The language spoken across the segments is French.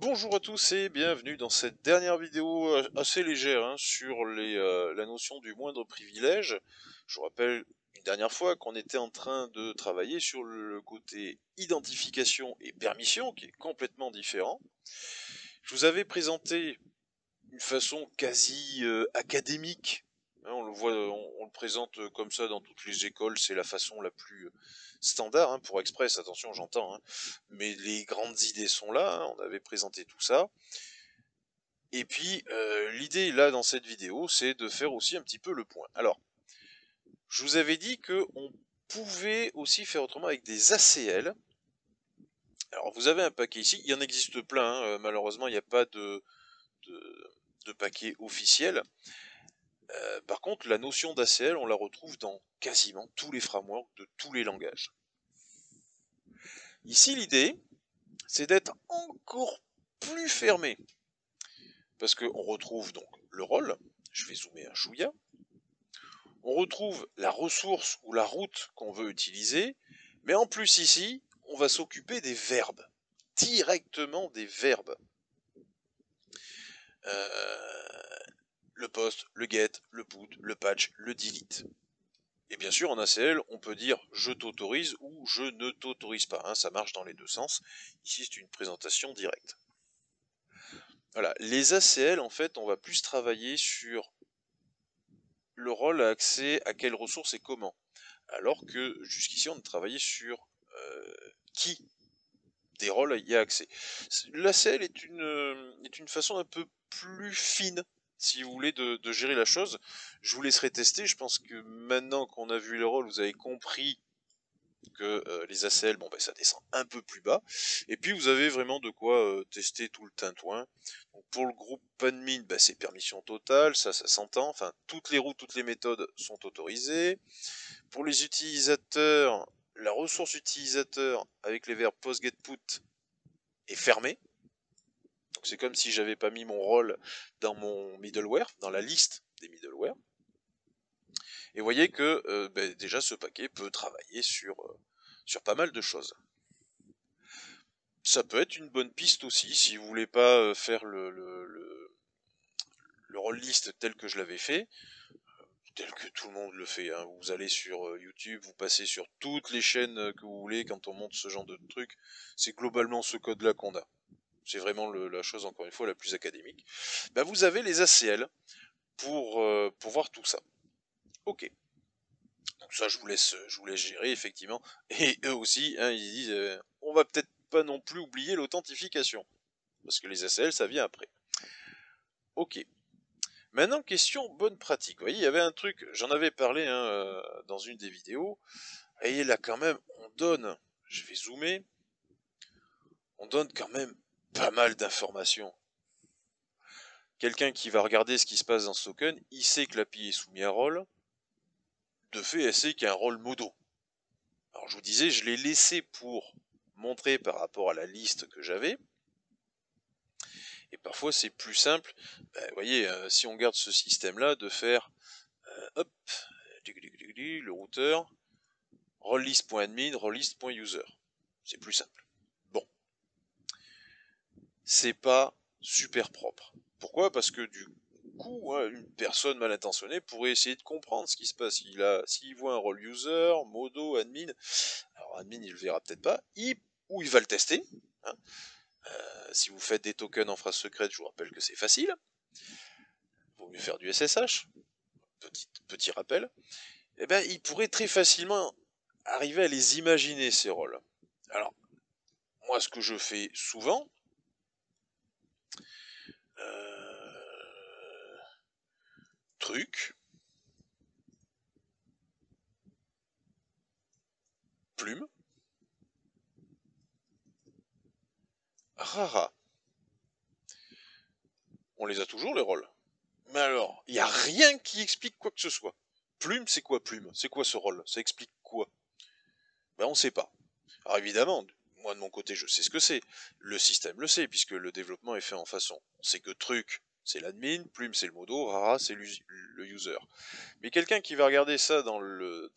Bonjour à tous et bienvenue dans cette dernière vidéo assez légère sur la notion du moindre privilège. Je vous rappelle une dernière fois qu'on était en train de travailler sur le côté identification et permission qui est complètement différent. Je vous avais présenté une façon quasi académique. On le voit, on le présente comme ça dans toutes les écoles, c'est la façon la plus standard, pour Express, attention j'entends, mais les grandes idées sont là, on avait présenté tout ça. Et puis l'idée là dans cette vidéo, c'est de faire aussi un petit peu le point. Alors, je vous avais dit que on pouvait aussi faire autrement avec des ACL. Alors vous avez un paquet ici, il y en existe plein, malheureusement il n'y a pas de paquet officiel. Par contre, la notion d'ACL, on la retrouve dans quasiment tous les frameworks de tous les langages. Ici, l'idée, c'est d'être encore plus fermé. Parce qu'on retrouve donc le rôle, je vais zoomer un chouïa, on retrouve la ressource ou la route qu'on veut utiliser, mais en plus ici, on va s'occuper des verbes, directement des verbes. Le post, le get, le put, le patch, le delete. Et bien sûr, en ACL, on peut dire je t'autorise ou je ne t'autorise pas. Ça marche dans les deux sens. Ici, c'est une présentation directe. Voilà, les ACL, en fait, on va plus travailler sur le rôle a accès à quelles ressources et comment. Alors que jusqu'ici, on a travaillé sur qui des rôles y a accès. L'ACL est une façon un peu plus fine, si vous voulez, de gérer la chose. Je vous laisserai tester. Je pense que maintenant qu'on a vu les rôles, vous avez compris que les ACL, ça descend un peu plus bas. Et puis vous avez vraiment de quoi tester tout le tintouin. Donc, pour le groupe admin, c'est permission totale, ça s'entend. Enfin, toutes les routes, toutes les méthodes sont autorisées. Pour les utilisateurs, la ressource utilisateur avec les verbes post, get, put est fermée. Donc c'est comme si j'avais pas mis mon rôle dans mon middleware, dans la liste des middleware. Et vous voyez que déjà ce paquet peut travailler sur pas mal de choses. Ça peut être une bonne piste aussi, si vous voulez pas faire le role list tel que je l'avais fait, tel que tout le monde le fait. Vous allez sur YouTube, vous passez sur toutes les chaînes que vous voulez quand on monte ce genre de truc. C'est globalement ce code-là qu'on a. C'est vraiment la chose, encore une fois, la plus académique. Vous avez les ACL pour voir tout ça. Ok. Donc ça, je vous laisse gérer, effectivement. Et eux aussi, ils disent, on va peut-être pas non plus oublier l'authentification. Parce que les ACL, ça vient après. Ok. Maintenant, question bonne pratique. Vous voyez, il y avait un truc, j'en avais parlé dans une des vidéos. Et là, quand même, on donne, je vais zoomer, on donne quand même pas mal d'informations. Quelqu'un qui va regarder ce qui se passe dans ce token, il sait que l'API est soumis à un rôle. De fait, elle sait qu'il y a un rôle modo. Alors, je vous disais, je l'ai laissé pour montrer par rapport à la liste que j'avais. Et parfois, c'est plus simple, vous voyez, si on garde ce système-là, de faire, hop, le routeur, rollelist.admin, rollelist.user. C'est plus simple. Bon. C'est pas super propre. Pourquoi? Parce que du coup, une personne mal intentionnée pourrait essayer de comprendre ce qui se passe. S'il voit un rôle user, modo, admin, alors admin il le verra peut-être pas, ou il va le tester. Si vous faites des tokens en phrase secrète, je vous rappelle que c'est facile. Vaut mieux faire du SSH. Petit rappel. Il pourrait très facilement arriver à les imaginer, ces rôles. Alors, moi, ce que je fais souvent, truc, plume, rara. On les a toujours, les rôles. Mais alors, il n'y a rien qui explique quoi que ce soit. Plume, c'est quoi plume? C'est quoi ce rôle? Ça explique quoi? On sait pas. Alors évidemment, moi de mon côté, je sais ce que c'est. Le système le sait, puisque le développement est fait en façon. On sait que truc, c'est l'admin, plume, c'est le modo, rara, c'est le user. Mais quelqu'un qui va regarder ça dans le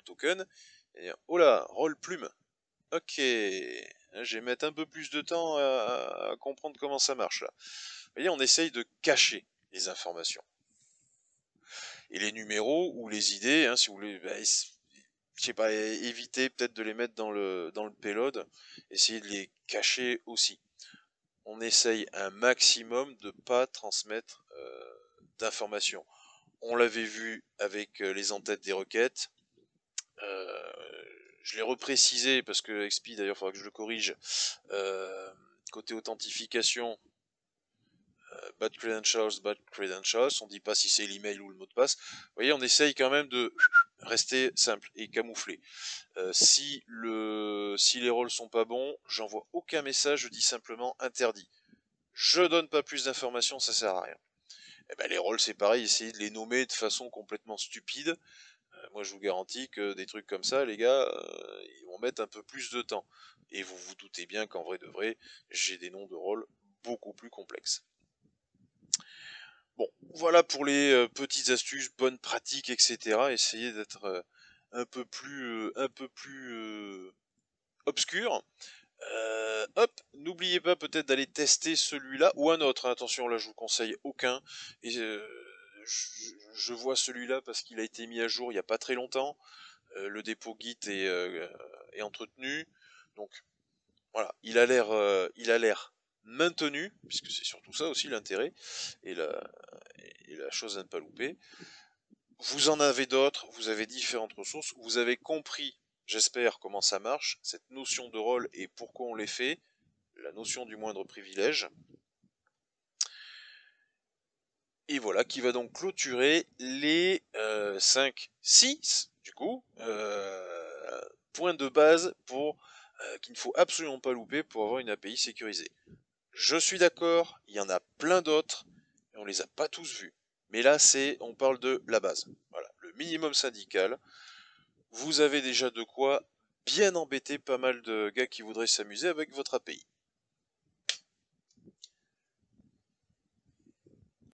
token, et dire, oh là, rôle plume. Ok, hein, je vais mettre un peu plus de temps à comprendre comment ça marche là. Vous voyez, on essaye de cacher les informations. Et les numéros ou les idées, hein, si vous voulez, je sais pas, éviter peut-être de les mettre dans le payload, essayer de les cacher aussi. On essaye un maximum de pas transmettre d'informations. On l'avait vu avec les en-têtes des requêtes. Je l'ai reprécisé parce que XP, d'ailleurs, il faudra que je le corrige. Côté authentification, bad credentials, on dit pas si c'est l'email ou le mot de passe. Vous voyez, on essaye quand même de rester simple et camouflé. Si les rôles sont pas bons, j'envoie aucun message, je dis simplement interdit. Je donne pas plus d'informations, ça sert à rien. Et ben, les rôles c'est pareil, essayez de les nommer de façon complètement stupide. Moi je vous garantis que des trucs comme ça, les gars, ils vont mettre un peu plus de temps. Et vous vous doutez bien qu'en vrai de vrai, j'ai des noms de rôles beaucoup plus complexes. Bon, voilà pour les petites astuces, bonnes pratiques, etc. Essayez d'être un peu plus obscur. Hop, n'oubliez pas peut-être d'aller tester celui-là ou un autre. Hein. Attention, là je vous conseille aucun. Et je vois celui-là parce qu'il a été mis à jour il n'y a pas très longtemps. Le dépôt Git est entretenu. Donc voilà, il a l'air maintenu, puisque c'est surtout ça aussi l'intérêt et la chose à ne pas louper. Vous en avez d'autres, vous avez différentes ressources, vous avez compris, j'espère, comment ça marche, cette notion de rôle et pourquoi on les fait, la notion du moindre privilège. Et voilà, qui va donc clôturer les 6 du coup, points de base qu'il ne faut absolument pas louper pour avoir une API sécurisée. Je suis d'accord, il y en a plein d'autres, et on les a pas tous vus. Mais là, on parle de la base. Voilà, le minimum syndical. Vous avez déjà de quoi bien embêter pas mal de gars qui voudraient s'amuser avec votre API.